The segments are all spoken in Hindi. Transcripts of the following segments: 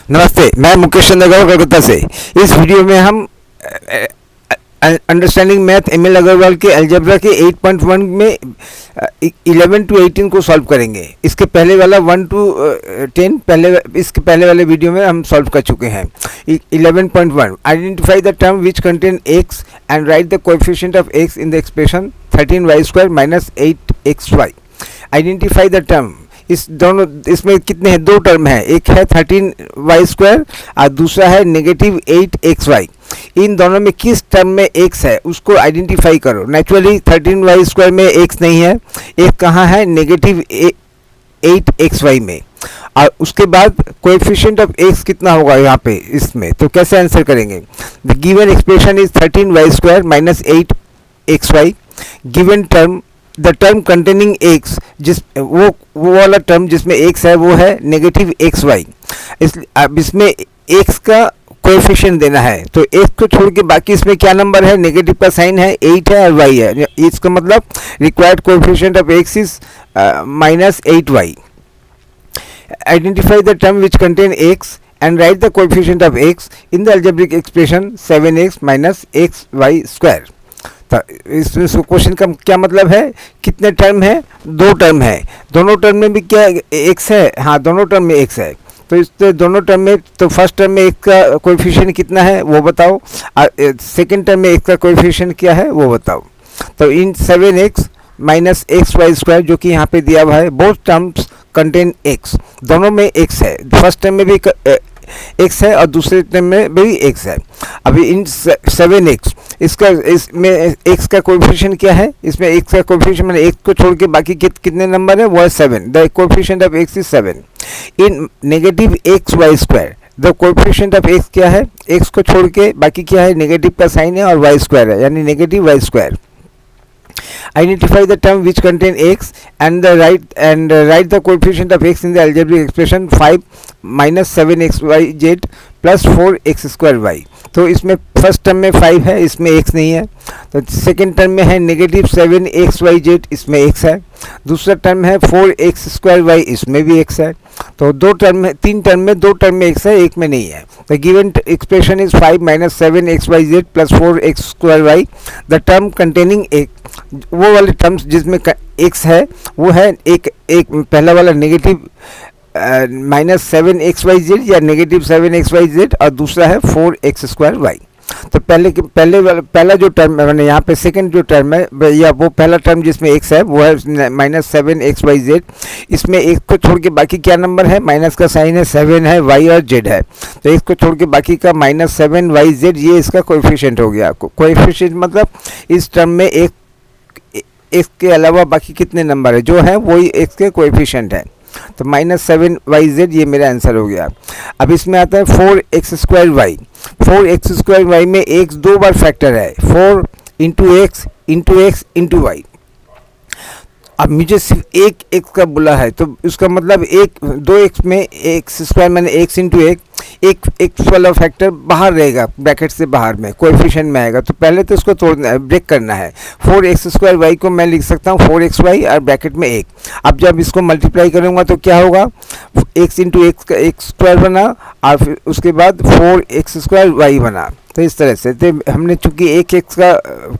नमस्ते, मैं मुकेश चंद्र गौर कोलकाता से। इस वीडियो में हम अंडरस्टैंडिंग मैथ एम.एल. अग्रवाल के अलजेब्रा के 8.1 में 11 to 18 को सॉल्व करेंगे। इसके पहले वाला 1 to 10 इसके पहले वाले वीडियो में हम सॉल्व कर चुके हैं। 11.1 identify the term which contain x and right the coefficient of x in the expression 13y² minus 8xy। Identify the term, इसमें कितने हैं? दो टर्म है, एक है 13y² और दूसरा है नेगेटिव 8xy। इन दोनों में किस टर्म में x है उसको आइडेंटिफाई करो। नेचुरली 13y² में x नहीं है, एक कहाँ है? नेगेटिव 8xy में। और उसके बाद कोएफिशिएंट ऑफ x कितना होगा यहाँ पे इसमें, तो कैसे आंसर करेंगे? The given expression is 13y² minus 8xy। Given term, the term containing x, जिस वो वाला टर्म जिसमें x है वो है नेगेटिव xy। अब इसमें x का कोएफिशिएंट देना है, तो x को छोड़ के बाकी इसमें क्या नंबर है? नेगेटिव का साइन है, 8 है और y है। इसका मतलब required coefficient of x is minus 8y। Identify the term which contain x and right the coefficient of x in the algebraic expression 7x minus xy²। इसमें क्वेश्चन का क्या मतलब है? कितने टर्म है? दो टर्म है। दोनों टर्म में भी क्या x है? हाँ, दोनों टर्म में x है। तो इस दोनों टर्म में, तो फर्स्ट टर्म में x का कोएफिशिएंट कितना है वो बताओ, और सेकेंड टर्म में x का कोएफिशिएंट क्या है वो बताओ। तो इन 7x माइनस xy² जो कि यहाँ पे दिया हुआ है, बोथ टर्म्स कंटेन x, दोनों में x है। फर्स्ट टर्म में भी x है और दूसरे टर्म में भी x है। अभी इन 7x, इसमें x का कोएफिशिएंट क्या है? इसमें x का कोएफिशिएंट मैंने x को छोड़ के बाकी कितने नंबर है वो है 7। The coefficient of x is 7। In negative xy², the coefficient of x क्या है? x को छोड़ के बाकी क्या है? नेगेटिव का साइन है और y² है, यानी negative y²। Identify the term which contain x and write the coefficient of x in the algebraic expression 5 minus 7xyz plus 4x²y। तो इसमें फर्स्ट टर्म में 5 है, इसमें x नहीं है। तो सेकेंड टर्म में है नेगेटिव 7xyz, इसमें x है। दूसरा टर्म है 4x²y, इसमें भी x है। तो दो टर्म में, तीन टर्म में, दो टर्म में x है, एक में नहीं है। The given expression is 5 minus 7xyz plus 4x²y। The term containing x, वो वाले टर्म्स जिसमें x है वो है एक पहला वाला नेगेटिव माइनस 7xyz या नेगेटिव 7xyz और दूसरा है 4x²y। तो पहला जो टर्म है, मैंने यहाँ पे सेकंड जो टर्म है या वो पहला टर्म जिसमें x है वो है माइनस 7xyz। इसमें x को छोड़ के बाकी क्या नंबर है? माइनस का साइन है, 7 है, y और z है। तो x को छोड़ के बाकी का माइनस 7yz, ये इसका कोएफिशिएंट हो गया। कोएफिशिएंट मतलब इस टर्म में एक x के अलावा बाकी कितने नंबर है जो है वही x के कोएफिशिएंट है। तो माइनस 7yz ये मेरा आंसर हो गया। अब इसमें आता है 4x²y। 4x² में x दो बार फैक्टर है, 4 into x into x into y. अब मुझे सिर्फ एक x का बोला है, तो उसका मतलब दो x में x² मैंने x इंटू एक x वाला फैक्टर बाहर रहेगा, ब्रैकेट से बाहर में कोएफिशिएंट में आएगा। तो पहले तो इसको तोड़ना है, ब्रेक करना है। 4x² को मैं लिख सकता हूँ 4xy और ब्रैकेट में 1। अब जब इसको मल्टीप्लाई करूँगा तो क्या होगा? x इंटू x² बना और फिर उसके बाद 4x² बना। तो इस तरह से हमने चूंकि एक x का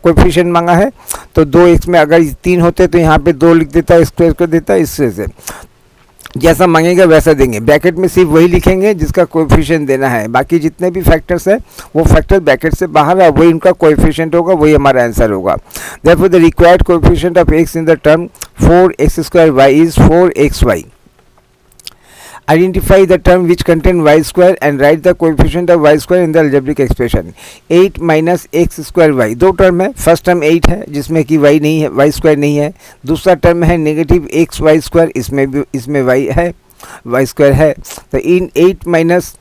कोएफिशिएंट मांगा है, तो 2x में अगर 3 होते तो यहाँ पे 2 लिख देता, स्क्वायर कर देता। इस तरह से जैसा मांगेगा वैसा देंगे। ब्रैकेट में सिर्फ वही लिखेंगे जिसका कोएफिशिएंट देना है, बाकी जितने भी फैक्टर्स है वो फैक्टर ब्रैकेट से बाहर है, वही उनका कोएफिशिएंट होगा, वही हमारा आंसर होगा। Therefore the required coefficient of x in the term 4x²y is 4xy। Identify the term which contain y² and write the coefficient of y² in the algebraic expression 8 minus x²y। दो टर्म है, फर्स्ट टर्म 8 है जिसमें कि y नहीं है, y² नहीं है। दूसरा टर्म है नेगेटिव xy², इसमें y है, y² है। तो इन 8 minus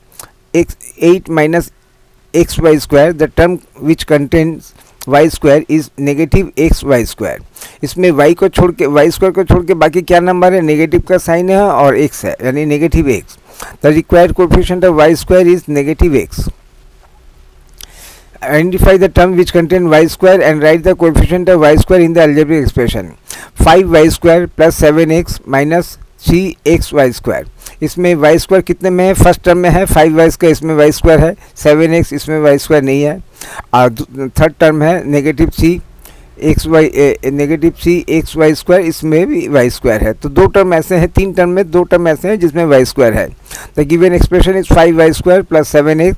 xy², the term which contains y² is negative xy²। इसमें y को छोड़ के, y² को छोड़ के बाकी क्या नंबर है? नेगेटिव का साइन है और x है, यानी negative x। The required coefficient of y² is negative x। Identify the term which contain y² and write the coefficient of y² in the algebraic expression 5y² plus 7x minus C x y square. इसमें वाई स्क्वायर कितने में है, फर्स्ट टर्म में है 5y², इसमें वाई स्क्वायर है 7x, इसमें वाई स्क्वायर नहीं है। और थर्ड टर्म है negative c x y square, इसमें भी वाई स्क्वायर है। तो दो टर्म ऐसे हैं, तीन टर्म में दो टर्म ऐसे हैं जिसमें वाई स्क्वायर है। The given expression is 5y² plus 7x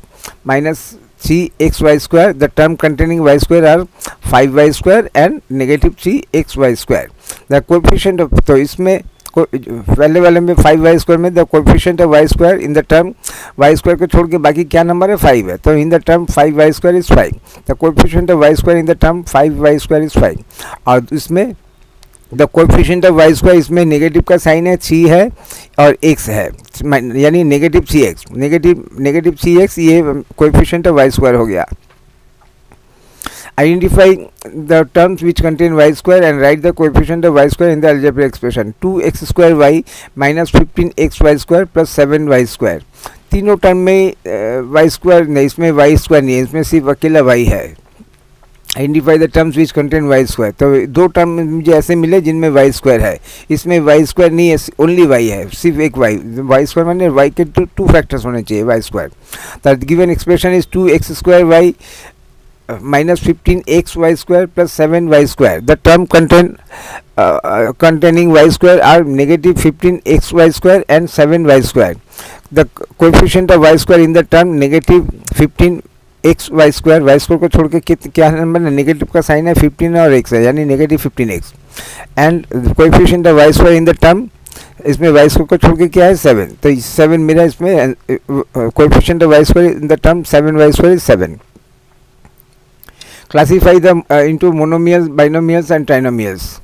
minus c x y square. The term containing y square are 5y² and negative c x y square. The coefficient of, तो इसमें पहले वाले में 5y² में the coefficient of y square in the term y square को छोड़ के बाकी क्या नंबर है 5 है, तो in the term 5y² is 5। The coefficient of y square in the term 5y² is 5। और इसमें the coefficient of y square, इसमें नेगेटिव का साइन है, सी है और एक्स है, यानी negative c x, negative c x, ये कोएफिशिएंट ऑफ वाई स्क्वायर हो गया। Identify the terms which contain y square and write the coefficient of y square in the algebraic expression 2x² y minus 15xy² plus 7y²। तीनों टर्म में y स्क्वायर नहीं, इसमें y स्क्वायर नहीं है, इसमें सिर्फ अकेला y है। Identify the terms which contain y square, तो दो टर्म मुझे ऐसे मिले जिनमें y स्क्वायर है, इसमें y स्क्वायर नहीं है, ओनली y है, सिर्फ एक y स्क्वायर माने y के टू फैक्टर्स होने चाहिए y square. The given expression is 2x² y minus 15xy² plus 7y²। The term containing y square are negative 15xy² and 7y²। The coefficient of y square in the term negative 15xy², y square को छोड़ के क्या नंबर है, नेगेटिव का साइन है 15 और x है, यानी negative 15x। And coefficient of y square in the term, इसमें y स्क्वायर को छोड़ के क्या है 7, तो 7 मेरा इसमें coefficient of y square in the term 7y² is 7। Classify them into monomials, binomials and trinomials।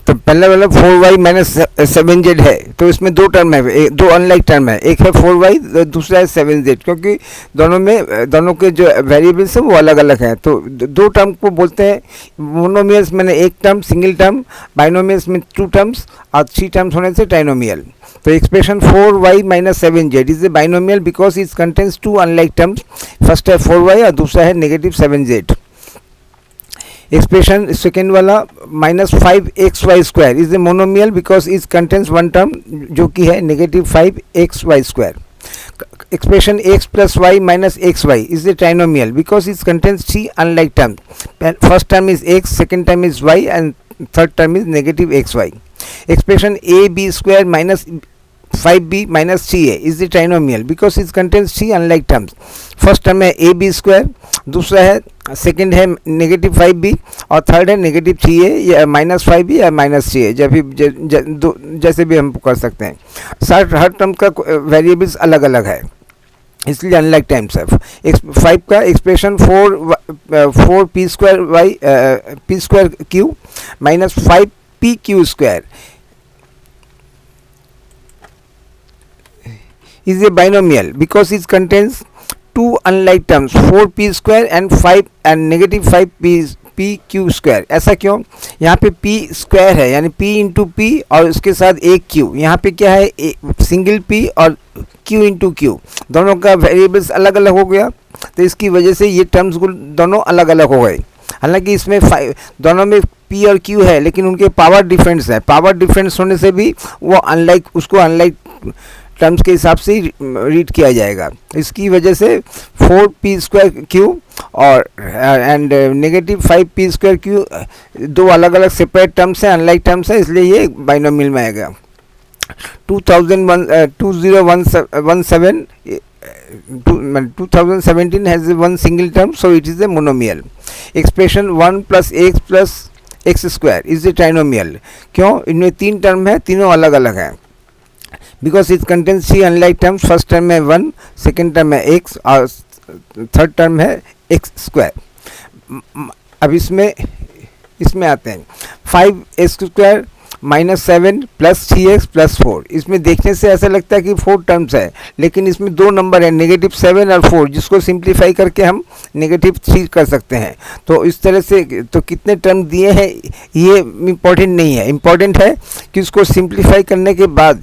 तो पहले वाला 4y माइनस 7z है, तो इसमें दो टर्म है, दो अनलाइक टर्म है, एक है 4y, दूसरा है 7z, क्योंकि दोनों के जो वेरिएबल्स हैं वो अलग अलग हैं। तो दो टर्म को बोलते हैं मोनोमियल्स, मैंने एक टर्म सिंगल टर्म, बाइनोमियल्स में टू टर्म्स और थ्री टर्म्स होने से ट्राइनोमियल। तो expression 4y minus 7z is a binomial because it contains two unlike terms, first है 4y और दूसरा है नेगेटिव 7z। एक्सप्रेशन सेकेंड वाला minus 5xy² is a monomial because it contains one term जो कि है negative 5xy²। Expression x plus y minus xy is a trinomial because it contains three unlike terms, first term is x, second term is y and third term is negative xy। Expression ab² minus 5b minus 3a is the trinomial because it contains three unlike terms, first term है ab², दूसरा है सेकेंड है नेगेटिव 5b और थर्ड है नेगेटिव 3a या माइनस 5b या माइनस 3a, जैसे भी हम कर सकते हैं। हर टर्म का वेरिएबल्स अलग अलग है, इसलिए अनलाइक टाइम्स है। 5 का expression 4p² minus 5pq² is a binomial because it contains two unlike terms 4p² and 5 and negative 5pq²। ऐसा क्यों, यहाँ पे p स्क्वायर है यानी p इंटू p और उसके साथ एक q, यहाँ पे क्या है सिंगल p और q इंटू q, दोनों का वेरिएबल्स अलग अलग हो गया, तो इसकी वजह से ये टर्म्स दोनों अलग अलग हो गए। हालांकि इसमें दोनों में p और q है लेकिन उनके पावर डिफरेंस है, पावर डिफरेंस होने से भी वो उसको अनलाइक टर्म्स के हिसाब से रीड किया जाएगा। इसकी वजह से 4p² और एंड नेगेटिव 5p² दो अलग अलग सेपरेट टर्म्स हैं, अनलाइक टर्म्स हैं, इसलिए ये बाइनोमियल में आएगा। 2017 has one single term, so it is a monomial. Expression 1 plus x² is a trinomial। क्यों, इनमें तीन टर्म है, तीनों अलग अलग हैं, because it contains three unlike terms, first term है 1, सेकेंड टर्म है x और थर्ड टर्म है x²। अब इसमें आते हैं 5x² minus 7 plus 3x plus 4। इसमें देखने से ऐसा लगता है कि 4 टर्म्स है, लेकिन इसमें दो नंबर है नेगेटिव 7 और 4, जिसको सिंप्लीफाई करके हम नेगेटिव 3 कर सकते हैं। तो इस तरह से तो कितने टर्म दिए हैं ये इम्पोर्टेंट नहीं है, इम्पोर्टेंट है कि उसको सिंप्लीफाई करने के बाद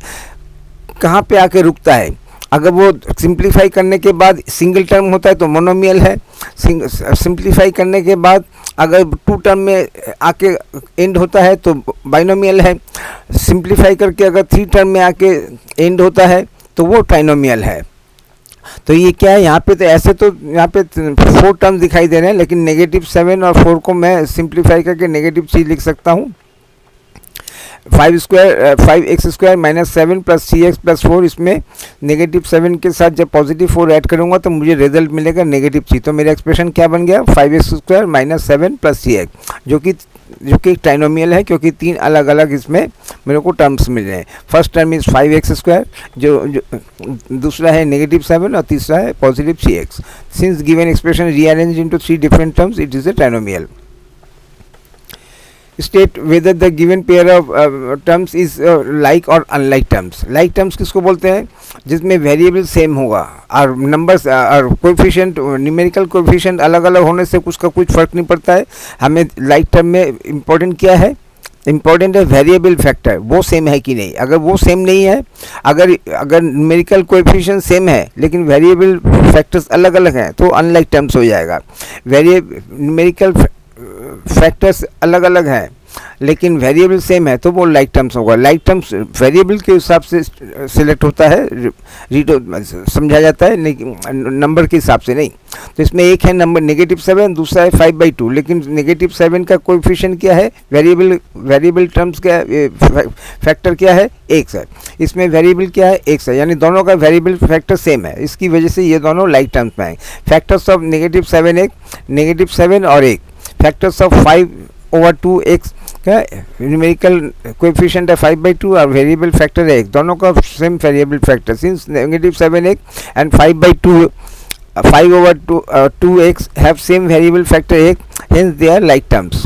कहाँ पे आके रुकता है। अगर वो सिंप्लीफाई करने के बाद सिंगल टर्म होता है तो मोनोमियल है, सिंप्लीफाई करने के बाद अगर टू टर्म में आके एंड होता है तो बाइनोमियल है, सिंप्लीफाई करके अगर थ्री टर्म में आके एंड होता है तो वो ट्राइनोमियल है। तो ये क्या है यहाँ पे, तो ऐसे तो यहाँ पे 4 टर्म्स दिखाई दे रहे हैं, लेकिन -7 और 4 को मैं सिंप्लीफाई करके नेगेटिव चीज़ लिख सकता हूँ। 5x² minus 7 plus 3x plus 4, इसमें -7 के साथ जब पॉजिटिव 4 ऐड करूँगा तो मुझे रिजल्ट मिलेगा नेगेटिव चीज़। तो मेरा एक्सप्रेशन क्या बन गया, 5x² माइनस 7 प्लस 3x, जो कि ट्राइनोमियल है, क्योंकि 3 अलग अलग इसमें मेरे को टर्म्स मिल रहे हैं। फर्स्ट टर्म इज़ 5x², जो दूसरा है -7 और तीसरा है positive 3x। Since given expression rearrange into 3 different terms, it is A trinomial. State whether the given pair of terms is like or unlike terms। like terms किसको बोलते हैं, जिसमें वेरिएबल सेम होगा और नंबर्स और कोएफिशिएंट, न्यूमेरिकल कोएफिशिएंट अलग अलग होने से कुछ का कुछ फ़र्क नहीं पड़ता है। हमें like टर्म में इम्पोर्टेंट क्या है, इम्पोर्टेंट है वेरिएबल फैक्टर, वो सेम है कि नहीं। अगर वो सेम नहीं है, अगर न्यूमेरिकल कोएफिशिएंट सेम है लेकिन वेरिएबल फैक्टर्स अलग अलग हैं तो अनलाइक टर्म्स हो जाएगा। न्यूमेरिकल फैक्टर्स अलग अलग हैं लेकिन वेरिएबल सेम है तो वो लाइक टर्म्स होगा। लाइक टर्म्स वेरिएबल के हिसाब से सिलेक्ट होता है, समझा जाता है, लेकिन नंबर के हिसाब से नहीं। तो इसमें एक है नंबर -7, दूसरा है 5/2, लेकिन -7 का कोएफिशिएंट क्या है, वेरिएबल टर्म्स क्या है, फैक्टर क्या है, x है। इसमें वेरिएबल क्या है, x है, यानी दोनों का वेरिएबल फैक्टर सेम है। इसकी वजह से ये दोनों लाइक टर्म्स में आए। फैक्टर्स ऑफ -7 और 1, फैक्टर्स ऑफ 5/2x का न्यूमेरिकल कोएफिशिएंट है 5/2 और वेरिएबल फैक्टर है 1, दोनों का same variable factor. Since -7x and 5/2x have same variable factor 1, hence they are like terms.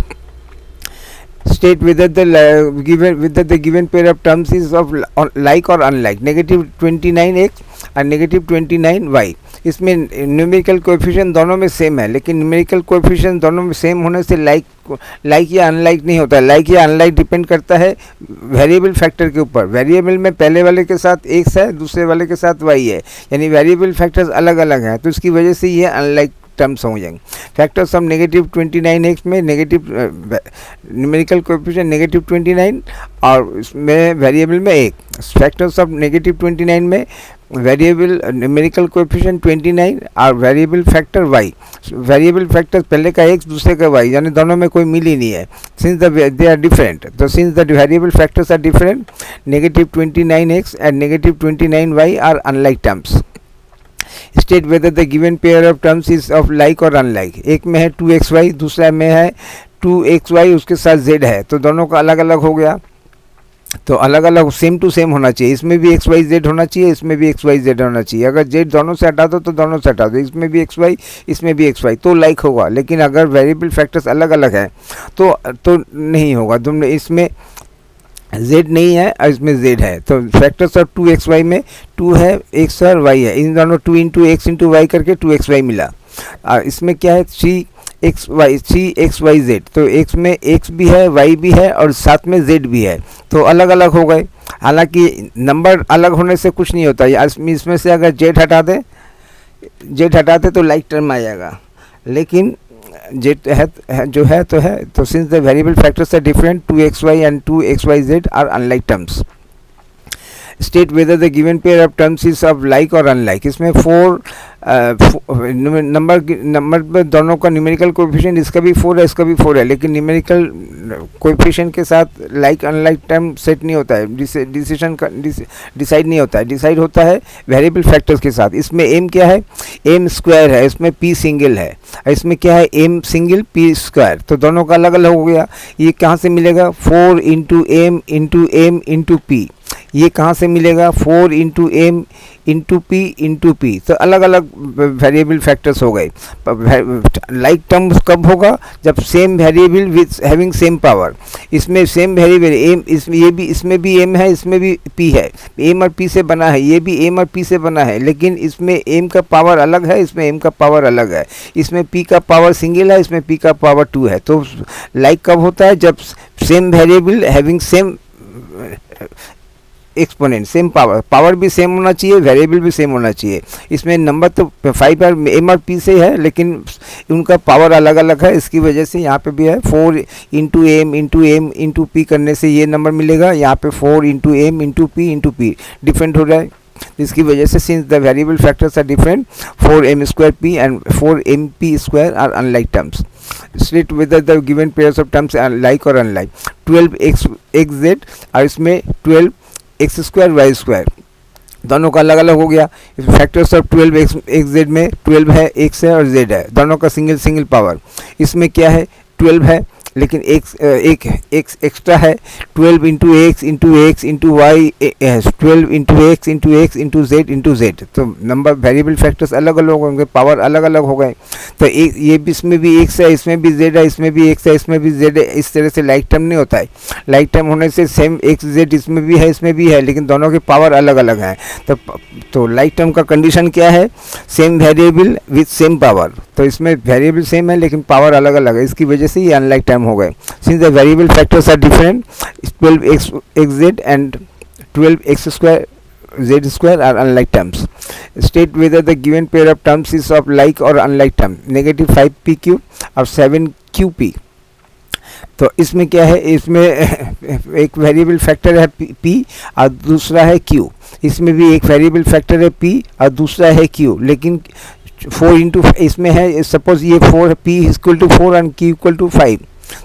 State whether the given pair of terms is of like or unlike। -29x और -29y, इसमें न्यूमेरिकल कोएफिशिएंट दोनों में सेम है, लेकिन न्यूमेरिकल कोएफिशिएंट दोनों में सेम होने से लाइक या अनलाइक नहीं होता। लाइक या अनलाइक डिपेंड करता है वेरिएबल फैक्टर के ऊपर। वेरिएबल में पहले वाले के साथ x है, दूसरे वाले के साथ y है, यानी वेरिएबल फैक्टर्स अलग अलग हैं, तो इसकी वजह से ये अनलाइक टर्म्स हो जाएंगे। फैक्टर्स ऑफ -29x में नेगेटिव न्यूमेरिकल कोएफिशिएंट -29 और इसमें वेरिएबल में 1। फैक्टर्स ऑफ -29 में वेरिएबल न्यूमेरिकल कोएफिशिएंट 29 और variable factor y। Variable factor पहले का x दूसरे का y, यानी दोनों में कोई मिल ही नहीं है। सिंस दे आर डिफरेंट, तो since the variable factors are different, -29x and -29y are unlike terms. State whether the given pair of terms is of like और अनलाइक। एक में है 2xy, दूसरा में है 2xy, उसके साथ z है, तो दोनों का अलग अलग हो गया। तो अलग अलग सेम टू सेम होना चाहिए, इसमें भी xyz होना चाहिए, इसमें भी xyz होना चाहिए। अगर z दोनों से हटा दो तो दोनों से हटा दो, इसमें भी xy इसमें भी xy, तो लाइक होगा। लेकिन अगर वेरिएबल फैक्टर्स अलग अलग हैं तो नहीं होगा। तुमने इसमें z नहीं है और इसमें z है, तो फैक्टर्स ऑफ 2xy में 2 है, x और y है, इन दोनों 2 × x × y करके 2xy मिला। और इसमें क्या है 3xyz, तो x में x भी है, y भी है और साथ में z भी है, तो अलग अलग हो गए। हालांकि नंबर अलग होने से कुछ नहीं होता। इसमें से अगर z हटा दे तो लाइक टर्म आ जाएगा, लेकिन z है जो है तो since the variable factors are different, 2xy and 2xyz are unlike terms. State whether the given pair of terms is of like और अनलाइक। इसमें 4 नंबर में दोनों का न्यूमेरिकल कोएफिशिएंट, इसका भी 4 है, इसका भी 4 है, लेकिन न्यूमेरिकल कोएफिशिएंट के साथ लाइक अनलाइक टर्म सेट नहीं होता है, डिसाइड नहीं होता है। डिसाइड होता है वेरिएबल फैक्टर्स के साथ। इसमें m क्या है, m स्क्वायर है, इसमें p सिंगल है, इसमें क्या है m सिंगल p स्क्वायर, तो दोनों का अलग अलग हो गया। ये कहाँ से मिलेगा, 4 × m × m × p, ये कहाँ से मिलेगा, 4 × m × p, तो अलग अलग वेरिएबल फैक्टर्स हो गए। लाइक टर्म्स कब होगा, जब same variable with having same power. इसमें सेम वेरिएबल m, इसमें भी m है, इसमें भी p है, m और p से बना है, ये भी m और p से बना है, लेकिन इसमें m का पावर अलग है, इसमें m का पावर अलग है। इसमें p का पावर सिंगल है, इसमें p का पावर 2 है। तो लाइक कब होता है, जब same variable having same exponent same power, power भी सेम होना चाहिए, वेरिएबल भी सेम होना चाहिए। इसमें नंबर तो 5 और एम और पी से है, लेकिन उनका पावर अलग अलग है, इसकी वजह से यहाँ पे भी है 4 इंटू एम इंटू पी करने से ये नंबर मिलेगा, यहाँ पे 4 into m into p different हो रहा है। इसकी वजह से since the variable factors are different, 4m square p and 4mp square are unlike terms. State whether the given pairs of terms are like or unlike। 12xz और इसमें 12x स्क्वायर y स्क्वायर, दोनों का अलग अलग हो गया। फैक्टर्स ऑफ 12xz में 12 है, x है और z है, दोनों का सिंगल पावर। इसमें क्या है 12 है, लेकिन एक एक्स्ट्रा है, 12 into x into y, 12 into x into z, तो नंबर वेरिएबल फैक्टर्स अलग अलग होंगे, पावर अलग अलग हो गए। तो एक ये भी, इसमें भी एक्स है, इसमें भी जेड है, इसमें भी एक्स है, इसमें भी जेड है, इस तरह से लाइक टर्म नहीं होता है। लाइक टर्म होने से सेम एक्स जेड इसमें भी है, लेकिन दोनों के पावर अलग अलग हैं। तो लाइक टर्म का कंडीशन क्या है, same variable with same power. तो इसमें वेरिएबल सेम है लेकिन पावर अलग अलग है, इसकी वजह से ये अनलाइक टर्म हो गए। Since the variable factors are different, 12xz and 12x square z square are unlike terms। State whether the given pair of terms is of like or unlike term। negative 5pq और 7qp। तो इसमें क्या है, इसमें एक वेरिएबल फैक्टर है p और दूसरा है q। इसमें भी एक वेरिएबल फैक्टर है p और दूसरा है q, लेकिन 4 इंटू इसमें है, सपोज ये 4 p equal to 4 and q equal to 5,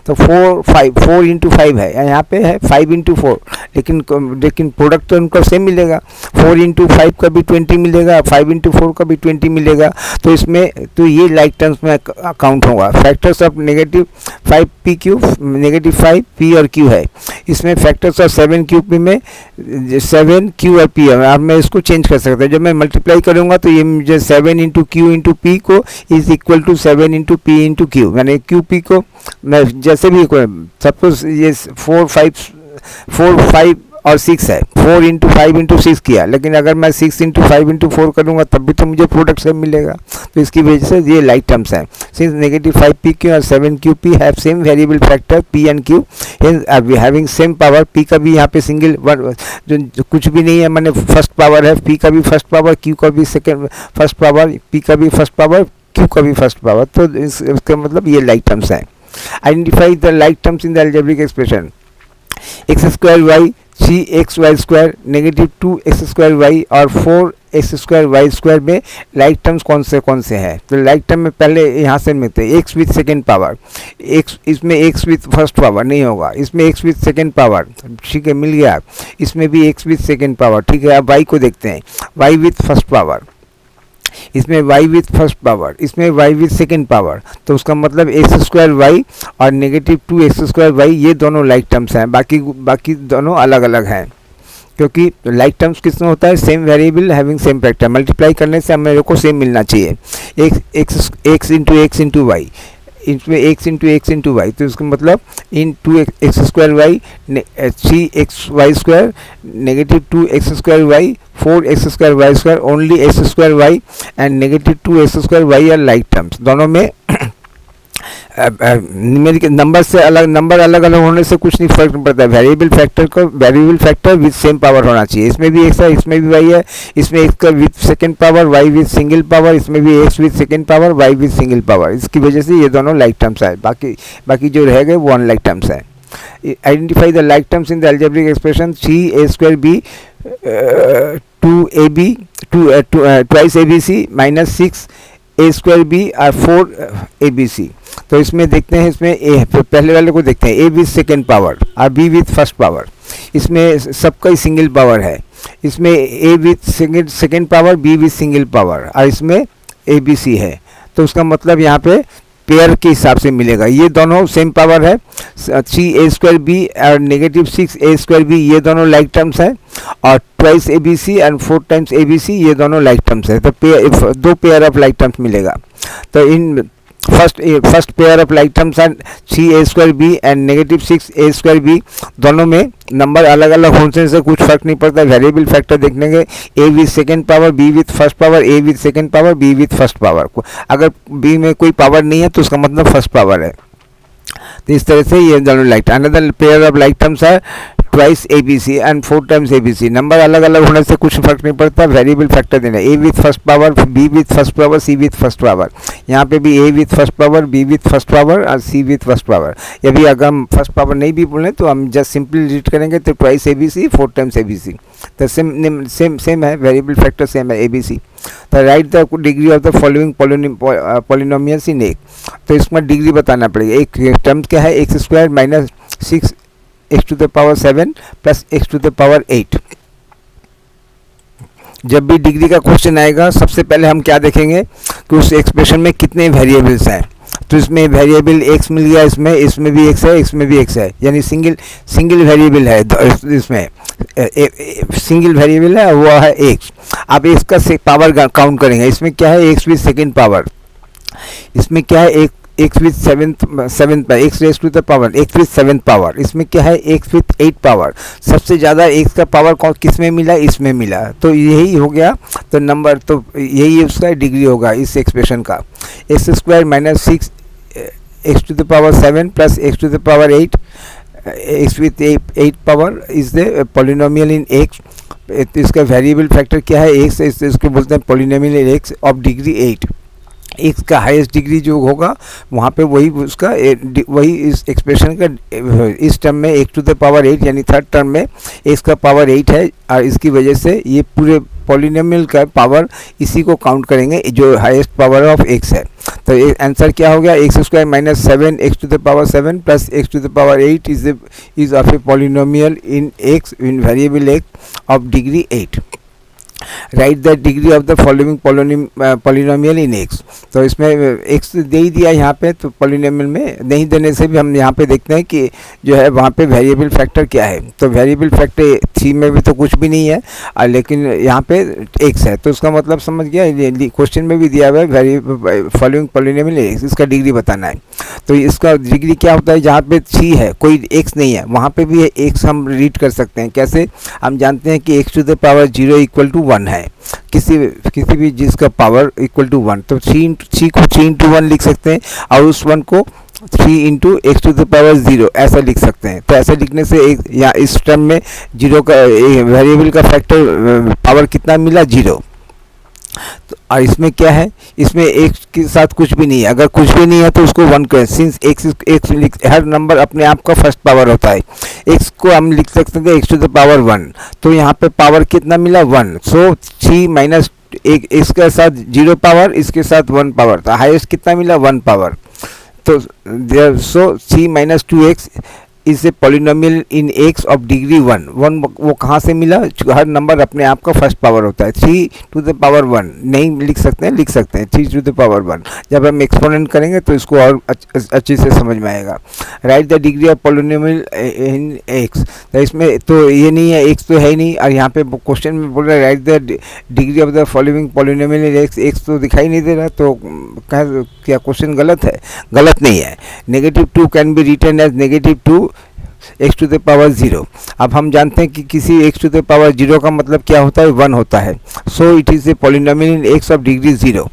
तो 4 इंटू 5 है, यहाँ पे है 5 इंटू 4, लेकिन प्रोडक्ट तो उनको सेम मिलेगा। 4 इंटू 5 का भी 20 मिलेगा, 5 इंटू 4 का भी 20 मिलेगा। तो इसमें तो ये लाइक टर्म्स में काउंट होगा। Factors of negative 5pq, negative 5p और q है। इसमें फैक्टर्स ऑफ 7qp में 7q और p है। अब मैं इसको चेंज कर सकता हूँ, जब मैं मल्टीप्लाई करूँगा तो ये मुझे 7 इंटू q इंटू p को is equal to 7 into p into q, यानी qp को मैं जैसे भी सपोज ये 4 5 और 6 है, 4 इंटू 5 इंटू 6 किया, लेकिन अगर मैं 6 इंटू 5 इंटू 4 करूँगा तब भी तो मुझे प्रोडक्ट सेम मिलेगा। तो इसकी वजह से ये लाइक टर्म्स हैं। सिंस नेगेटिव 5pq और 7qp have same variable factor p and q, having same power. p का भी यहाँ पे सिंगल जो कुछ भी नहीं है, मैंने फर्स्ट पावर है, p का भी फर्स्ट पावर, q का भी सेकेंड फर्स्ट पावर, p का भी फर्स्ट पावर, q का भी फर्स्ट पावर। तो इसका मतलब ये लाइक टर्म्स हैं। Identify the like terms in the algebraic expression. X square y 3xy square, negative 2x square y और 4x स्क्वायर वाई स्क्वायर में लाइक टर्म्स कौन से हैं। तो लाइक टर्म में पहले यहाँ से मिलते हैं x with second power, x इसमें x विथ फर्स्ट पावर नहीं होगा, इसमें x विथ सेकेंड पावर, ठीक है, मिल गया। इसमें भी x विथ सेकेंड पावर, ठीक है। अब y को देखते हैं, y विथ फर्स्ट पावर, इसमें y विथ फर्स्ट पावर, इसमें y विथ सेकेंड पावर। तो उसका मतलब एक्स स्क्वायर वाई और नेगेटिव 2x स्क्वायर वाई ये दोनों लाइक टर्म्स हैं, बाकी दोनों अलग अलग हैं। क्योंकि लाइक टर्म्स किसमें होता है, same variable having same factor, multiply करने से मेरे को सेम मिलना चाहिए। एक्स इंटू वाई, इसमें x इंटू वाई, तो इसका मतलब इन 2x square y 3xy square negative 2x square y 4x square y square, only x square y and negative 2x square y are like terms. दोनों में न्यूमेरिकल नंबर से नंबर अलग अलग होने से कुछ नहीं फर्क नहीं पड़ता। Variable factor with same power होना चाहिए। इसमें भी x है, इसमें भी y है, इसमें x का with second power, y with single power, इसमें भी x with second power, y with single power. इसकी वजह से ये दोनों लाइक टर्म्स है, बाकी जो रह गए वो अनलाइक टर्म्स है। Identify the like terms in the algebraic expression 3a square b 2ab twice abc minus 6a square b और 4abc। तो इसमें देखते हैं, इसमें पहले वाले को देखते हैं, a विथ सेकेंड पावर और b विथ फर्स्ट पावर। इसमें सबका ही सिंगल पावर है, इसमें a with second power, b with single power और इसमें abc है। तो उसका मतलब यहाँ पे पेयर के हिसाब से मिलेगा। ये दोनों सेम पावर है, 3a स्क्वायर b और नेगेटिव 6a स्क्वायर b ये दोनों लाइक टर्म्स हैं, और twice abc and 4 times abc ये दोनों लाइक टर्म्स है। तो दो पेयर ऑफ लाइक टर्म्स मिलेगा। तो in first pair of like terms and 3a square b and negative 6a square b, दोनों में नंबर अलग अलग होने से कुछ फर्क नहीं पड़ता। वेरिएबल फैक्टर देखने के, a with second power, b with first power, a with second power, b with first power. अगर b में कोई पावर नहीं है तो उसका मतलब फर्स्ट पावर है। तो इस तरह से ये दोनों like, another pair of like terms है twice A B C and 4 times A B C. Number अलग अलग होने से कुछ फर्क नहीं पड़ता, वेरिएबल फैक्टर देना, A with first power, B with first power, C with first power. यहाँ पे भी A with first power, B with first power और सी विथ फर्स्ट पावर। यदि अगर हम फर्स्ट पावर नहीं भी बोलें तो हम जस्ट सिंपली रीड करेंगे तो twice A B c, 4 times A B C. तो सेम है, वेरिएबल फैक्टर सेम है ए बी सी। तो write the degree of the following polynomials in एक। तो इसमें डिग्री बताना पड़ेगा। एक टर्म क्या है, x square minus 6 x to the power 7 plus x to the power 8। जब भी डिग्री का क्वेश्चन आएगा सबसे पहले हम क्या देखेंगे कि उस एक्सप्रेशन में कितने वेरिएबल्स हैं। तो इसमें वेरिएबल एक्स मिल गया, इसमें भी एक्स है, इसमें भी एक्स है, यानी सिंगल वेरिएबल है। इसमें सिंगल वेरिएबल है, वो है एक्स। अब इसका पावर काउंट करेंगे। इसमें क्या है, एक्स विथ सेकेंड पावर। इसमें क्या है, x with seventh power, x raise to the power, x with seventh power. इसमें क्या है, एक्स विथ 8 पावर। सबसे ज़्यादा एक्स का पावर किस में मिला, इसमें मिला। तो यही हो गया। तो नंबर तो यही उसका डिग्री होगा इस एक्सप्रेशन का। X square minus 6 x to the power 7 plus x to the power 8 x with 8 power is the polynomial in x. इसका वेरिएबल फैक्टर क्या है, एक्स। इसको बोलते हैं polynomial in x of degree 8। X का हाईएस्ट डिग्री जो होगा वहाँ पे वही उसका वही इस एक्सप्रेशन का इस टर्म में एक्स टू द पावर 8 यानी थर्ड टर्म में एक्स का पावर 8 है, और इसकी वजह से ये पूरे पॉलिनोमियल का पावर इसी को काउंट करेंगे जो हाईएस्ट पावर ऑफ एक्स है। तो ये आंसर क्या हो गया, x square minus 7 x to the power 7 plus x to the power 8 is of a polynomial in x in variable x of degree 8। Write the degree of the following polynomial in x. तो इसमें एक्स दे ही दिया यहाँ पे, तो पॉलिनोमियल में नहीं देने से भी हम यहाँ पे देखते हैं कि जो है वहाँ पे वेरिएबल फैक्टर क्या है। तो वेरिएबल फैक्टर 3 में भी तो कुछ भी नहीं है, लेकिन यहाँ पे एक्स है। तो उसका मतलब समझ गया, क्वेश्चन में भी दिया हुआ है फॉलोइंग पॉलिनोमियल एक्स, इसका डिग्री बताना है। तो इसका डिग्री क्या होता है, जहाँ पे 3 है कोई एक्स नहीं है वहाँ पे भी एक्स हम रीड कर सकते हैं। कैसे, हम जानते हैं कि x to the power 0 equal to 1 है, किसी भी जिसका पावर इक्वल टू 1। तो 3 को 3 इंटू 1 लिख सकते हैं, और उस 1 को 3 into x to the power 0 ऐसा लिख सकते हैं। तो ऐसा लिखने से या इस टर्म में 0 का वेरिएबल का फैक्टर पावर कितना मिला, 0। तो और इसमें क्या है, इसमें एक्स के साथ कुछ भी नहीं है। अगर कुछ भी नहीं है तो उसको 1 करें, सिंस एक्स हर नंबर अपने आप का फर्स्ट पावर होता है। एक्स को हम लिख सकते हैं एक्स टू द पावर 1। तो यहाँ पे पावर कितना मिला, 1। सो 3 माइनस एक इसके साथ 0 पावर, इसके साथ 1 पावर, तो हाईएस्ट कितना मिला, 1 पावर। तो सो 3 minus 2x is a polynomial in x of degree 1। वो कहाँ से मिला, हर नंबर अपने आप का फर्स्ट पावर होता है। 3 टू द पावर 1 नहीं लिख सकते हैं, लिख सकते हैं 3 टू द पावर 1। जब हम एक्सपोनेंट करेंगे तो इसको और अच्छे से समझ में आएगा। Right the degree of polynomial in x. तो इसमें तो ये नहीं है, एक्स तो है ही नहीं, और यहाँ पे क्वेश्चन में बोल रहा है right the degree of the following polynomial in x. X तो दिखाई नहीं दे रहा, तो क्या क्वेश्चन गलत है, गलत नहीं है। -2 can be written as -2 x to the power 0। अब हम जानते हैं कि किसी एक्स टू द पावर 0 का मतलब क्या होता है, 1 होता है। सो it is a polynomial in x of degree 0।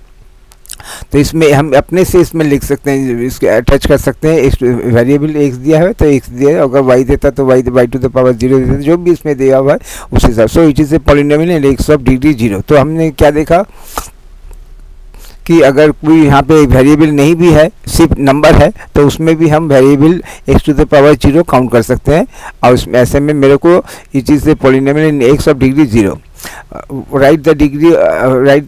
तो इसमें हम अपने से इसमें लिख सकते हैं, इसके अटैच कर सकते हैं। एक्स वेरिएबल एक्स दिया है तो एक्स दिया है, अगर वाई देता तो वाई टू द पावर 0 देता, जो भी इसमें दिया हुआ है उस हिसाब। सो it is a polynomial in x of degree 0। तो हमने क्या देखा कि अगर कोई यहाँ पे वेरिएबल नहीं भी है, सिर्फ नंबर है, तो उसमें भी हम variable x to the power 0 count कर सकते हैं। और उसमें ऐसे में मेरे को it is a polynomial in x of degree 0। Write the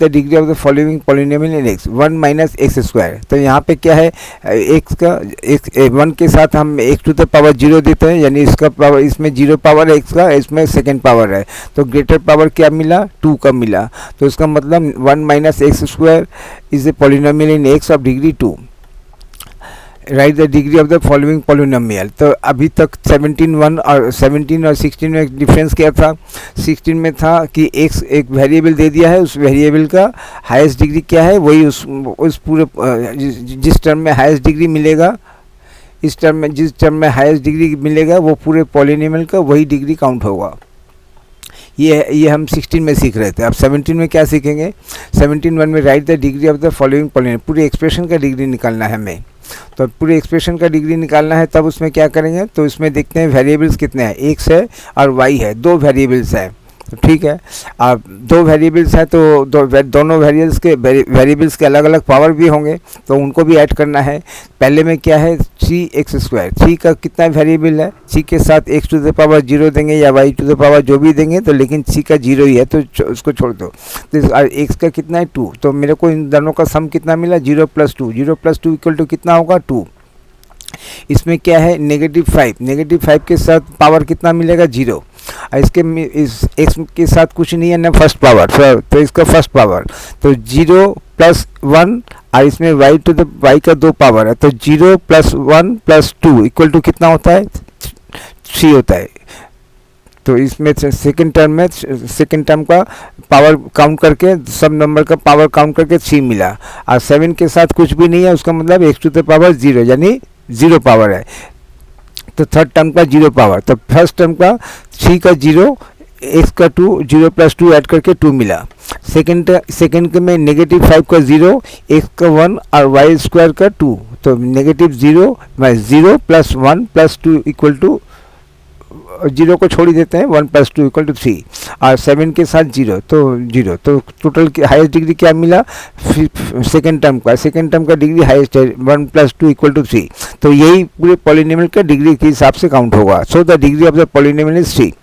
degree of the following polynomial in x 1 minus x square. तो यहाँ पे क्या है, एक्स का 1 के साथ हम एक्स टू द पावर 0 देते हैं, यानी इसका पावर, इसमें 0 पावर है एक्स का, इसमें सेकेंड पावर है, तो ग्रेटर पावर क्या मिला, 2 का मिला। तो इसका मतलब 1 minus x square is a polynomial in x of degree 2। Right the degree of the following polynomial. तो अभी तक 17 और 16 में एक डिफरेंस क्या था, 16 में था कि एक्स एक वेरिएबल दे दिया है, उस वेरिएबल का हाईएस्ट डिग्री क्या है, वही उस पूरे जिस टर्म में हाईएस्ट डिग्री मिलेगा, इस टर्म में जिस टर्म में हाईएस्ट डिग्री मिलेगा वो पूरे पॉलिनोमियल का वही डिग्री काउंट होगा। ये हम 16 में सीख रहे थे। अब 17 में क्या सीखेंगे, 17(1) में right the degree of the following polynomial, पूरे एक्सप्रेशन का डिग्री निकालना है हमें। तो पूरे एक्सप्रेशन का डिग्री निकालना है, तब उसमें क्या करेंगे, तो इसमें देखते हैं वेरिएबल्स कितने हैं, एक्स है और वाई है, दो वेरिएबल्स है। तो ठीक है, अब दो वेरिएबल्स हैं तो दोनों वेरिएबल्स के अलग अलग पावर भी होंगे, तो उनको भी ऐड करना है। पहले में क्या है, सी एक्स स्क्वायर, सी का कितना वेरिएबल है, सी के साथ एक्स टू द पावर 0 देंगे या वाई टू द पावर जो भी देंगे, तो लेकिन सी का 0 ही है तो उसको छोड़ दो। तो एक्स का कितना है 2, तो मेरे को इन दोनों का सम कितना मिला, 0 + 2, 0 + 2 इक्वल टू कितना होगा 2। इसमें क्या है, -5, -5 के साथ पावर कितना मिलेगा 0, इसके इस एक्स के साथ कुछ नहीं है ना फर्स्ट पावर, तो इसका फर्स्ट पावर तो 0 + 1 और इसमें वाई का 2 पावर है, तो 0 + 1 + 2 इक्वल टू कितना होता है 3 होता है। तो इसमें सेकंड टर्म का पावर काउंट करके, सब नंबर का पावर काउंट करके 3 मिला, और 7 के साथ कुछ भी नहीं है, उसका मतलब x टू द पावर 0 यानी 0 पावर है। तो थर्ड टर्म का 0 पावर, तो फर्स्ट टर्म का 3 का 0, x का 2, 0 + 2 ऐड करके 2 मिला। सेकंड में -5 का 0, x का 1 और वाई स्क्वायर का 2, तो -0 + 1 + 2 इक्वल टू 0 को छोड़ ही देते हैं, 1 + 2 = 3, और 7 के साथ 0 तो 0, तो टोटल हाईएस्ट डिग्री क्या मिला, सेकंड टर्म का डिग्री हाईएस्ट है, 1 + 2 = 3। तो यही पूरे पॉलिनोमियल का डिग्री के हिसाब से काउंट होगा। So the degree of the polynomial is 3।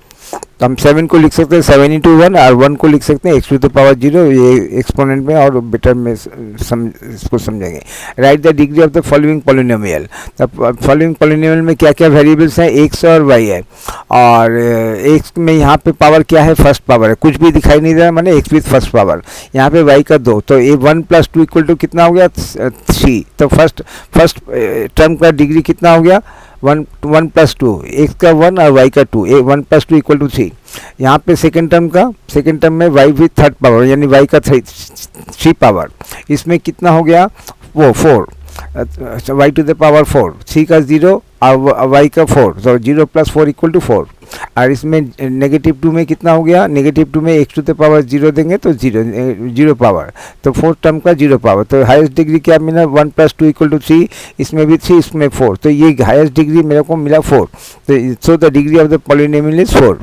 तो हम 7 को लिख सकते हैं 7 × 1 और 1 को लिख सकते हैं x टू द पावर 0, ये एक्सपोनेंट में और बेटर में इसको समझेंगे। Right the degree of the following polynomial. तब फॉलोइंग पॉलिनोमियल में क्या क्या वेरिएबल्स हैं, x और y है, और x में यहाँ पे पावर क्या है, फर्स्ट पावर है, कुछ भी दिखाई नहीं दे रहा, माने x विथ फर्स्ट पावर। यहाँ पे y का 2, तो ये 1 + 2 इक्वल टू कितना हो गया 3। तो फर्स्ट टर्म का डिग्री कितना हो गया 1 + 2, x का 1 और y का 2, 1 + 2 = 3। यहाँ पे सेकंड टर्म में y विथ थर्ड पावर यानी y का 3 पावर, इसमें कितना हो गया वो 4, y टू द पावर 4, 3 का 0 और y का 4, तो 0 + 4 = 4। और इसमें -2 में कितना हो गया, -2 में x टू द पावर 0 देंगे तो 0 पावर, तो फोर्थ टर्म का 0 पावर। तो हाईएस्ट डिग्री क्या मिला, 1 + 2 = 3, इसमें भी 3, इसमें 4, तो ये हाईएस्ट डिग्री मेरे को मिला 4। तो so the degree of the polynomial is 4।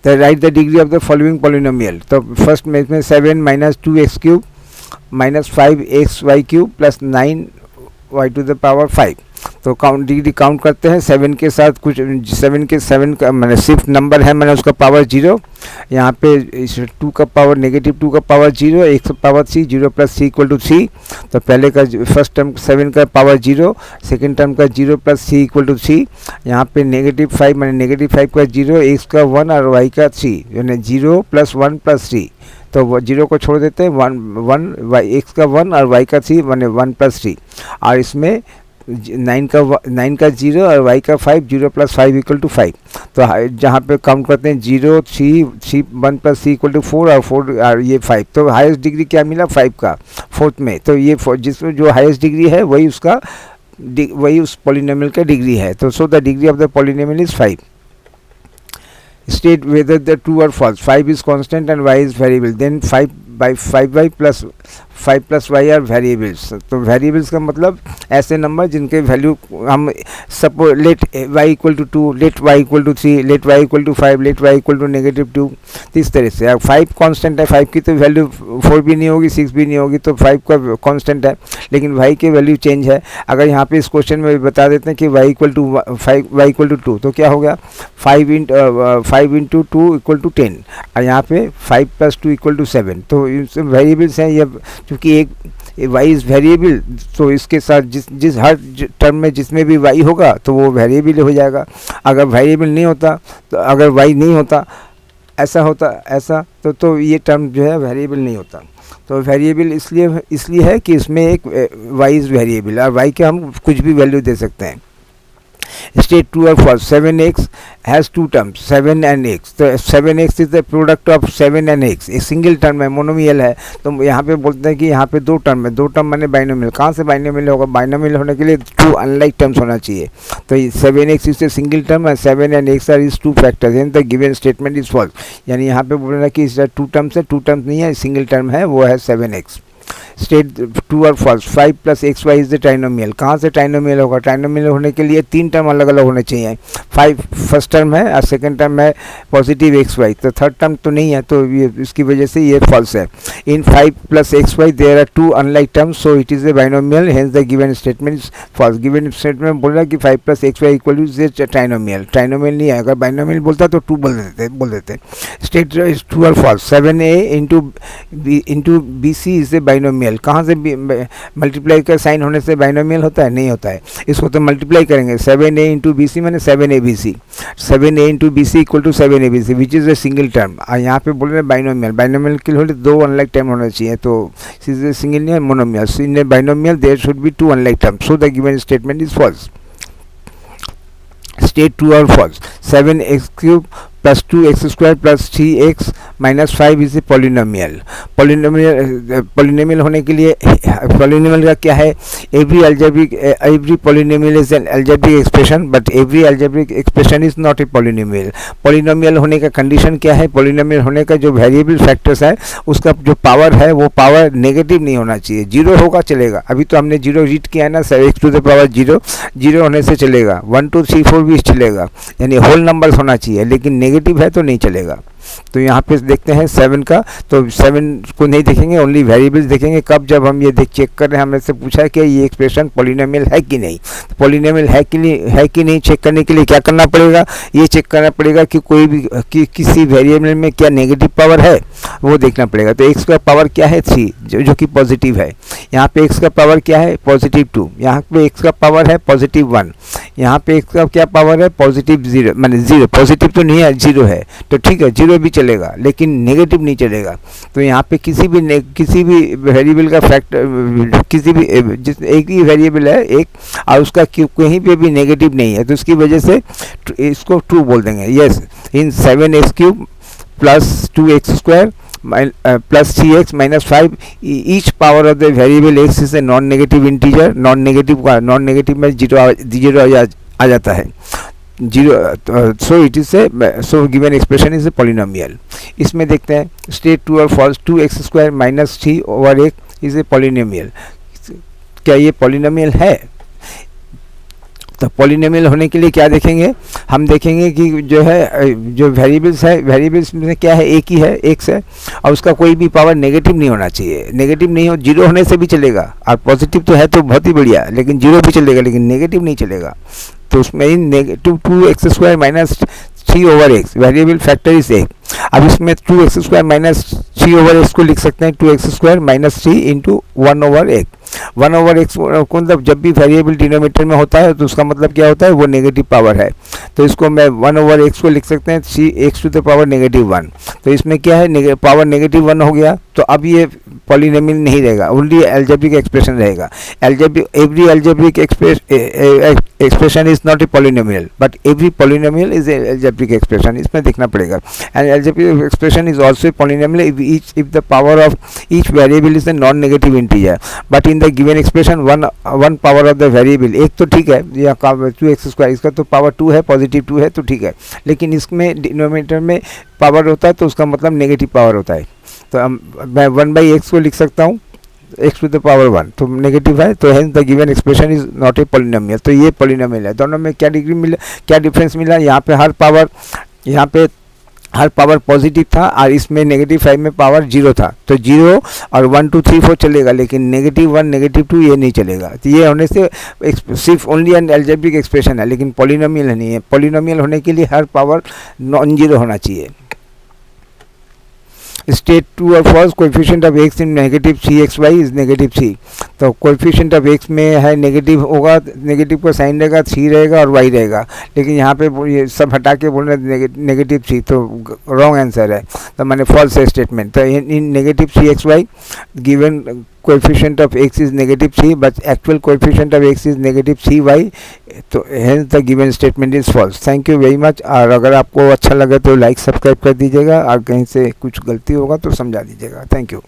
तो write the degree of the following polynomial. तो फर्स्ट में इसमें 7 - 2x³ - 5xy³ + 9y to the power 5। तो डिग्री काउंट करते हैं, 7 के साथ कुछ 7 का मैंने सिर्फ नंबर है, मैंने उसका पावर 0, यहाँ पे 2 का पावर -2 का पावर 0, 1 का पावर 3, 0 + 3 = 3। तो पहले का फर्स्ट टर्म 7 का पावर 0, सेकंड टर्म का 0 + 3 = 3। यहाँ पे -5 मैंने -5 का 0, x का 1 और y का 3, यानी 0 + 1 + 3, तो 0 को छोड़ देते हैं, 1 x का 1 और y का 3 मैंने 1 + 3। और इसमें 9 का 0 और y का 5, 0 + 5 = 5। तो जहाँ पे काउंट करते हैं 0, 3, 1 + 3 = 4 और 4 और ये 5। तो हाईएस्ट डिग्री क्या मिला 5 का फोर्थ में। तो ये जिसमें जो हाईएस्ट डिग्री है वही उस पॉलिनोमियल का डिग्री है। तो so the degree of the polynomial is 5। State whether the true or false. 5 is constant and y is variable. Then 5y plus 5 plus y are variables. तो variables का मतलब ऐसे नंबर जिनके वैल्यू हम suppose let y = 2, let y = 3, let y = 5, let y = -2, इस तरह से। अब 5 कांस्टेंट है, 5 की तो वैल्यू 4 भी नहीं होगी, 6 भी नहीं होगी, तो 5 का कांस्टेंट है, लेकिन y की वैल्यू चेंज है। अगर यहाँ पे इस क्वेश्चन में बता देते हैं कि y = 2, तो क्या हो गया 5 × 2 = 10, और यहाँ पे 5 + 2 = 7। तो वेरिएबल्स हैं ये, क्योंकि एक y इज़ वेरिएबल, तो इसके साथ जिस हर टर्म में जिसमें भी y होगा तो वो वेरिएबल हो जाएगा। अगर वेरिएबल नहीं होता, तो अगर y नहीं होता, ऐसा तो ये टर्म जो है वेरिएबल नहीं होता। तो वेरिएबल इसलिए है कि इसमें एक y इज़ वेरिएबल, और y के हम कुछ भी वैल्यू दे सकते हैं। State true or false. 7x has two terms, 7 and x. तो 7x is the product of 7 and x. एक सिंगल टर्म है, मोनोमियल है। तो यहाँ पे बोलते हैं कि यहाँ पे दो टर्म है, दो टर्म माने बाइनोमियल। कहाँ से बाइनोमियल होगा, बाइनोमियल होने के लिए टू अनलाइक टर्म्स होना चाहिए। तो 7x is a single term है, 7 and x are is two factors, and the given statement is false। यानी यहाँ पे बोल रहा है कि टू टर्म्स है, टू टर्म्स नहीं है, सिंगल टर्म है, वो है 7x। स्टेट ट्रू और false 5 plus x y is the trinomial. कहाँ से ट्राइनोमियल होगा? ट्राइनोमियल होने के लिए 3 टर्म अलग अलग होने चाहिए। 5 फर्स्ट टर्म है और सेकंड टर्म है पॉजिटिव एक्स वाई, तो थर्ड टर्म तो नहीं है, तो ये इसकी वजह से ये फॉल्स है। In 5 plus x y there are 2 unlike terms, so it is a binomial, hence the given statement is false. Given statement बोल रहा है कि 5 plus x y equal to trinomial. Trinomial नहीं है, अगर बाइनोमियल बोलता तो 2 बोल देते। स्टेट इज ट्रू और false. 7a into b c is a binomial. कहाँ से मल्टीप्लाई का साइन होने से बाइनोमियल होता है? नहीं होता है, इसको तो मल्टीप्लाई करेंगे। 7a इंटू बी सी मैंने 7abc, 7a into b c equal to 7abc which is a single term. यहाँ पे बोल रहे हैं बाइनोमियल, बाइनोमियल के लिए 2 अनलाइक टर्म होना चाहिए, तो सिंगल नहीं है, monomial. So in a binomial there should be 2 unlike term, so the given statement is false. State true और false. 7x³ plus 2x² plus 3x minus 5 is a polynomial. Polynomial होने के लिए पॉलिनोमियल का क्या है? Every polynomial is an algebraic expression, but every algebraic expression is not a polynomial. Polynomial होने का कंडीशन क्या है? पॉलिनोमियल होने का जो वेरिएबल फैक्टर्स है उसका जो पावर है वो पावर नेगेटिव नहीं होना चाहिए, 0 होगा चलेगा। अभी तो हमने 0 रीड किया है ना, x⁻0, 0 होने से चलेगा। 1 2 3 4 भी चलेगा, यानी होल नंबर्स होना चाहिए, लेकिन नेगेटिव है तो नहीं चलेगा। तो यहाँ पे देखते हैं 7 का, तो 7 को नहीं देखेंगे, ओनली वेरिएबल्स देखेंगे। कब? जब हम ये चेक कर रहे हैं, हमने से पूछा है कि ये एक्सप्रेशन पॉलिनोमियल है कि नहीं। तो पॉलिनोमियल है कि नहीं चेक करने के लिए क्या करना पड़ेगा? ये चेक करना पड़ेगा कि कोई भी किसी वेरिएबल में क्या नेगेटिव पावर है, वो देखना पड़ेगा। तो एक्स का पावर क्या है? 3, जो कि पॉजिटिव है। यहाँ पे एक्स का पावर क्या है? पॉजिटिव 2। यहाँ पे एक्स का पावर है पॉजिटिव 1। यहाँ पे एक्स का क्या पावर है? पॉजिटिव 0, माने 0। पॉजिटिव तो नहीं है, 0 है, तो ठीक है 0 भी चलेगा, लेकिन नेगेटिव नहीं चलेगा। तो यहाँ पे किसी भी वेरिएबल का फैक्टर, किसी भी एक ही वेरिएबल है एक, और उसका कहीं पे भी नेगेटिव नहीं है, तो उसकी वजह से इसको ट्रू बोल देंगे। Yes, in 7x³ plus 2x² plus 3x minus 5 each power of the variable x is a non-negative integer। non-negative में 0 आ जाता है, 0। So it is a, so given expression is a polynomial. इसमें देखते हैं स्टेट ट्रू और false. 2x² minus 3/x is a polynomial. क्या ये पॉलिनोमियल है? तो पॉलिनोमियल होने के लिए क्या देखेंगे? हम देखेंगे कि जो है, जो वेरिएबल्स है, वेरिएबल्स में क्या है? एक ही है, एक्स है, और उसका कोई भी पावर नेगेटिव नहीं होना चाहिए। नेगेटिव नहीं हो, 0 होने से भी चलेगा, और पॉजिटिव तो है तो बहुत ही बढ़िया, लेकिन 0 भी चलेगा, लेकिन नेगेटिव नहीं चलेगा। तो उसमें negative 2x² minus 3/x, variable factor is 1। अब इसमें 2x² माइनस 3/x को लिख सकते हैं 2x² minus 3 into 1/x। 1/x को मतलब जब भी वेरिएबल डिनोमिनेटर में होता है तो उसका मतलब क्या होता है? वो नेगेटिव पावर है, तो इसको मैं 1/x को लिख सकते हैं 3x⁻1। तो इसमें क्या है? पावर नेगेटिव 1 हो गया, तो अब ये पॉलिनोमियल नहीं रहेगा, ओनली अलजेब्रिक एक्सप्रेशन रहेगा। Every algebraic expression is not a polynomial, but every polynomial is a algebraic expression. इसमें देखना पड़ेगा। And algebraic expression is also a polynomial if the power of each variable is a non negative integer, but in the given expression one power of the variable, एक तो ठीक है, या 2x², इसका तो पावर 2 है, पॉजिटिव 2 है, तो ठीक है, लेकिन इसमें डिनोमिनेटर में पावर होता है तो उसका मतलब नेगेटिव पावर होता है। तो मैं 1/x को लिख सकता हूँ x⁻1, तो नेगेटिव है, तो hence the given expression is not a polynomial. तो ये पॉलिनोमियल है। दोनों में क्या डिफरेंस मिला? यहाँ पे हर पावर पॉजिटिव था, और इसमें -5 में पावर 0 था, तो 0 और 1 2 3 4 चलेगा, लेकिन -1 -2 ये नहीं चलेगा। तो ये होने से सिर्फ ओनली एन अलजेब्रिक एक्सप्रेशन है, लेकिन पॉलिनोमियल नहीं है। पॉलिनोमियल होने के लिए हर पावर नॉन जीरो होना चाहिए। स्टेट ट्रू और false. Coefficient of x in -3xy is -3। तो कोएफिशिएंट ऑफ x में है नेगेटिव होगा, नेगेटिव का साइन रहेगा, 3 रहेगा और y रहेगा, लेकिन यहाँ पे ये सब हटा के बोल रहे -3, तो रॉन्ग आंसर है, तो मैंने फॉल्स है स्टेटमेंट। तो in -3xy given coefficient of x is -3, but actual coefficient of x is -3y, तो hence the given statement is false. Thank you very much. और अगर आपको अच्छा लगे तो लाइक सब्सक्राइब कर दीजिएगा, और कहीं से कुछ गलती होगा तो समझा दीजिएगा। Thank you.